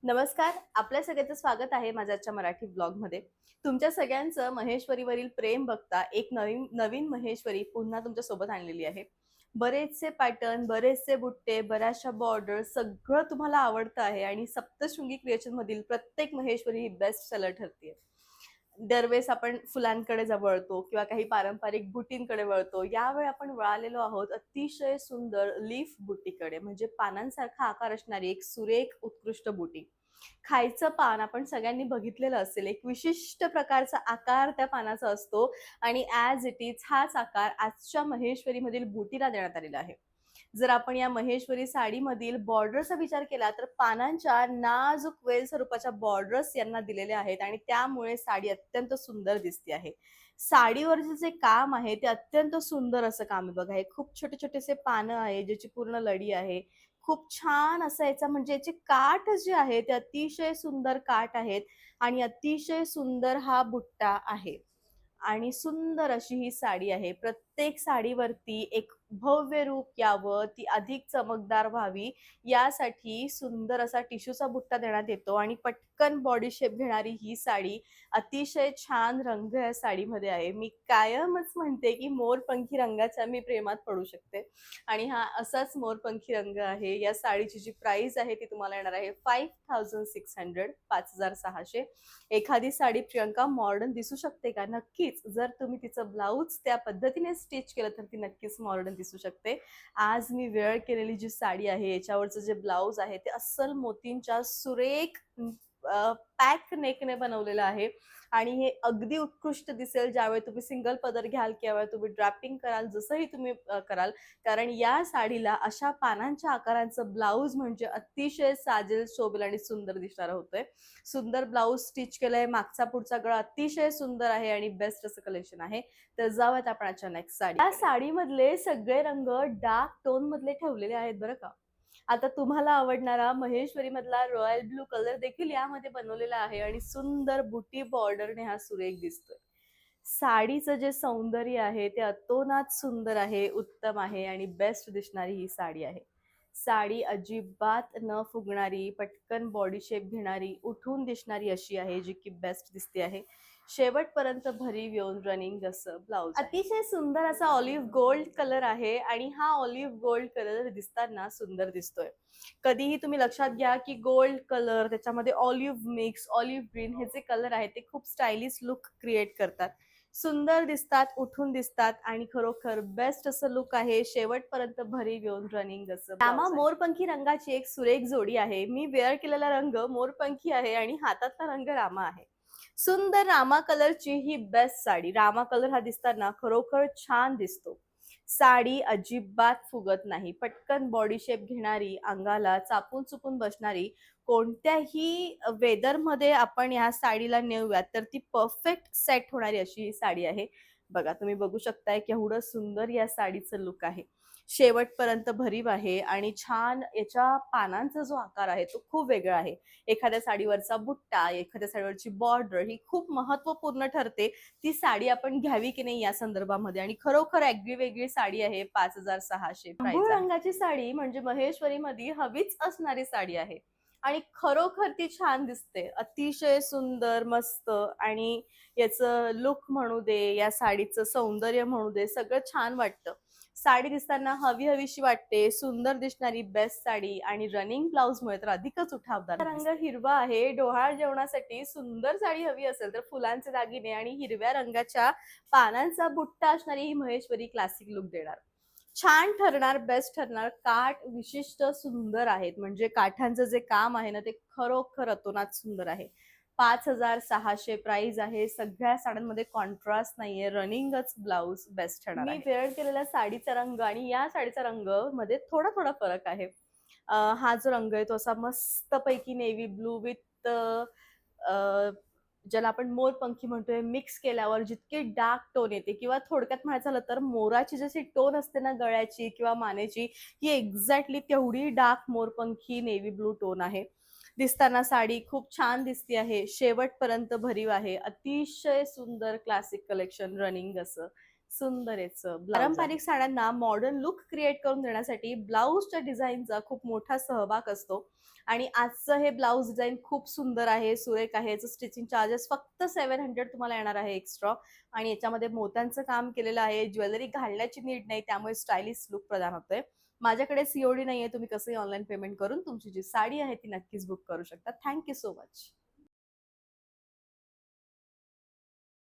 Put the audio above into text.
नमस्कार. आपल्या सगळ्यांचं स्वागत आहे माझ्या आजच्या मराठी ब्लॉगमध्ये. तुमच्या सगळ्यांचं महेश्वरीवरील प्रेम बघता एक नवीन नवीन महेश्वरी पुन्हा तुमच्या सोबत आणलेली आहे. बरेचसे पॅटर्न, बरेचसे बुट्टे, बऱ्याचशा बॉर्डर सगळं तुम्हाला आवडतं आहे आणि सप्तशृंगी क्रिएशनमधील प्रत्येक महेश्वरी ही बेस्ट सेलर ठरते. दरवेळेस आपण फुलांकडे वळतो किंवा काही पारंपरिक बुटींकडे वळतो. यावेळी आपण वळालेलो आहोत अतिशय सुंदर लीफ बुटीकडे, म्हणजे पानांसारखा आकार असणारी एक सुरेख उत्कृष्ट बुटी. खायचं पान आपण सगळ्यांनी बघितलेलं असेल. एक विशिष्ट प्रकारचा आकार त्या पानाचा असतो आणि ॲज इट इज हाच आकार आजच्या महेश्वरीमधील बुटीला देण्यात आलेला आहे. जर आपण या महेश्वरी साडीमधील बॉर्डरचा विचार केला तर पानांच्या नाजूक वेल स्वरूपाच्या बॉर्डर्स यांना दिलेले आहेत आणि त्यामुळे साडी अत्यंत सुंदर दिसते आहे. साडीवरचे जे काम आहे ते अत्यंत सुंदर असं काम आहे बघा. हे खूप छोटे छोटेसे पानं आहे, ज्याची पूर्ण लढी आहे. खूप छान असं याचा म्हणजे याचे काठ जे आहे ते अतिशय सुंदर काठ आहेत आणि अतिशय सुंदर हा बुट्टा आहे. आणि सुंदर अशी ही साडी आहे. प्रत्येक साडीवरती एक भव्य रूप यावं, ती अधिक चमकदार व्हावी, यासाठी सुंदर असा टिश्यूचा बुट्टा देण्यात येतो आणि पटकन बॉडी शेप घेणारी ही साडी अतिशय छान रंग या साडीमध्ये आहे. मी कायमच म्हणते, की मोरपंखी रंगाच्या मी प्रेमात पडू शकते आणि हा असाच मोरपंखी रंग आहे. या साडीची जी प्राइस आहे ती तुम्हाला येणार आहे 5600 5600. एखादी साडी प्रियंका मॉडर्न दिसू शकते का? नक्कीच. जर तुम्ही तिचं ब्लाउज त्या पद्धतीने स्टिच केलं तर ती नक्कीच मॉडर्न दिसू शकते. आज मी वेअर केलेली जी साडी आहे याच्यावरचं जे ब्लाउज आहे ते अस्सल मोतींच्या सुरेख पॅक नेकने बनवलेलं आहे आणि हे अगदी उत्कृष्ट दिसेल ज्यावेळी तुम्ही सिंगल पदर घ्याल किंवा तुम्ही ड्रॅपिंग कराल, जसंही तुम्ही कराल. कारण या साडीला अशा पानांच्या आकारांचं ब्लाउज म्हणजे अतिशय साजेल, शोभेल आणि सुंदर दिसणारं होतंय. सुंदर ब्लाउज स्टिच केलंय, मागचा पुढचा गळा अतिशय सुंदर आहे आणि बेस्ट असं कलेक्शन आहे. तर जाऊयात आपण आजच्या नेक्स्ट साडी. या साडीमधले सगळे रंग डार्क टोन मधले ठेवलेले आहेत बरं का. आता तुम्हाला आवडणारा महेश्वरी मधला रॉयल ब्लू कलर देखील यामध्ये बनवलेला आहे आणि सुंदर बुटी बॉर्डरने हा सुरेख दिसतोय. साडीचं जे सौंदर्य आहे ते अतोनात सुंदर आहे, उत्तम आहे आणि बेस्ट दिसणारी ही साडी आहे. साडी अजिबात न फुगणारी, पटकन बॉडी शेप घेणारी, उठून दिसणारी अशी आहे, जी की बेस्ट दिसते आहे. शेवटपर्यंत भरीव येऊन रनिंग असं ब्लाउज. अतिशय सुंदर असा ऑलिव्ह गोल्ड कलर आहे आणि हा ऑलिव्ह गोल्ड कलर दिसताना सुंदर दिसतोय. कधीही तुम्ही लक्षात घ्या की गोल्ड कलर त्याच्यामध्ये ऑलिव्ह मिक्स, ऑलिव्ह ग्रीन हे जे कलर आहेत ते खूप स्टायलिश लुक क्रिएट करतात. सुंदर दिसतात, उठून दिसतात आणि खरोखर बेस्ट असं लुक आहे. शेवटपर्यंत भरीव येऊन रनिंग असं. रामा मोरपंखी रंगाची एक सुरेख जोडी आहे. मी वेअर केलेला रंग मोरपंखी आहे आणि हातातला रंग रामा आहे. सुंदर रामा कलरची ही बेस्ट साडी. रामा कलर हा दिसताना खरोखर छान दिसतो. साडी अजिबात फुगत नाही. पटकन बॉडी शेप घेणारी, अंगाला चापून चुपून बसणारी, कोणत्याही वेदरमध्ये आपण या साडीला नेऊयात तर ती परफेक्ट सेट होणारी अशी ही साडी आहे. बघा तुम्ही बघू शकताय केवढं सुंदर या साडीचं लुक आहे. शेवटपर्यंत भरीव आहे आणि छान याच्या पानांचा जो आकार आहे तो खूप वेगळा आहे. एखाद्या साडीवरचा बुट्टा, एखाद्या साडीवरची बॉर्डर ही खूप महत्त्वपूर्ण ठरते. ती साडी आपण घ्यावी की नाही या संदर्भामध्ये आणि खरोखर वेगळी साडी आहे. 5600 प्राइस. रंगाची साडी म्हणजे महेश्वरीमध्ये हवीच असणारी साडी आहे आणि खरोखर ती छान दिसते. अतिशय सुंदर, मस्त आणि याचं लुक म्हणू दे, या साडीचं सौंदर्य म्हणू दे, सगळं छान वाटतं. साडी दिसताना हवीशी वाटते, सुंदर दिसणारी बेस्ट साडी आणि रनिंग ब्लाउजमुळे तर अधिकच उठावदार. रंग हिरवा आहे. डोहाळ जेवणासाठी सुंदर साडी हवी असेल तर फुलांचे दागिने आणि हिरव्या रंगाच्या पानांचा बुट्टा असणारी ही महेश्वरी क्लासिक लुक देणार. छान ठरणार, बेस्ट ठरणार. काठ विशिष्ट सुंदर आहेत, म्हणजे काठांचं जे काम आहे ना ते खरोखर अतोनात सुंदर आहे. 5600 प्राइस आहे. सगळ्या साड्यांमध्ये कॉन्ट्रास्ट नाहीये, रनिंगच ब्लाउज बेस्ट ठरणार. मी वेअर केलेल्या साडीचा रंग आणि या साडीचा रंग मध्ये थोडा फरक आहे. हा जो रंग आहे तो असा मस्तपैकी नेव्ही ब्लू विथ ज्याला आपण मोरपंखी म्हणतोय, मिक्स केल्यावर जितके डार्क टोन येते किंवा थोडक्यात म्हणायचं झालं तर मोराची जशी टोन असते ना गळ्याची किंवा मानेची, ही एक्झॅक्टली तेवढी डार्क मोरपंखी नेव्ही ब्लू टोन आहे. दिसताना साडी खूप छान दिसती आहे. शेवटपर्यंत भरीव आहे. अतिशय सुंदर क्लासिक कलेक्शन रनिंग असं. सुंदर पारंपरिक साड्यांना मॉडर्न लुक क्रिएट करून देण्यासाठी ब्लाऊजच्या डिझाईनचा खूप मोठा सहभाग असतो. आणि आजचं हे ब्लाऊज डिझाईन खूप सुंदर आहे, सुरेख आहे. याचं स्टिचिंग चार्जेस फक्त 700 तुम्हाला येणार आहे एक्स्ट्रा. आणि याच्यामध्ये मोत्यांचं काम केलेलं आहे. ज्वेलरी घालण्याची नीड नाही, त्यामुळे स्टायलिश लुक प्रदान होतोय. माझ्याकडे सीओडी नाहीये. तुम्ही कसंही ऑनलाईन पेमेंट करून तुमची जी साडी आहे ती नक्कीच बुक करू शकता. Thank you so much.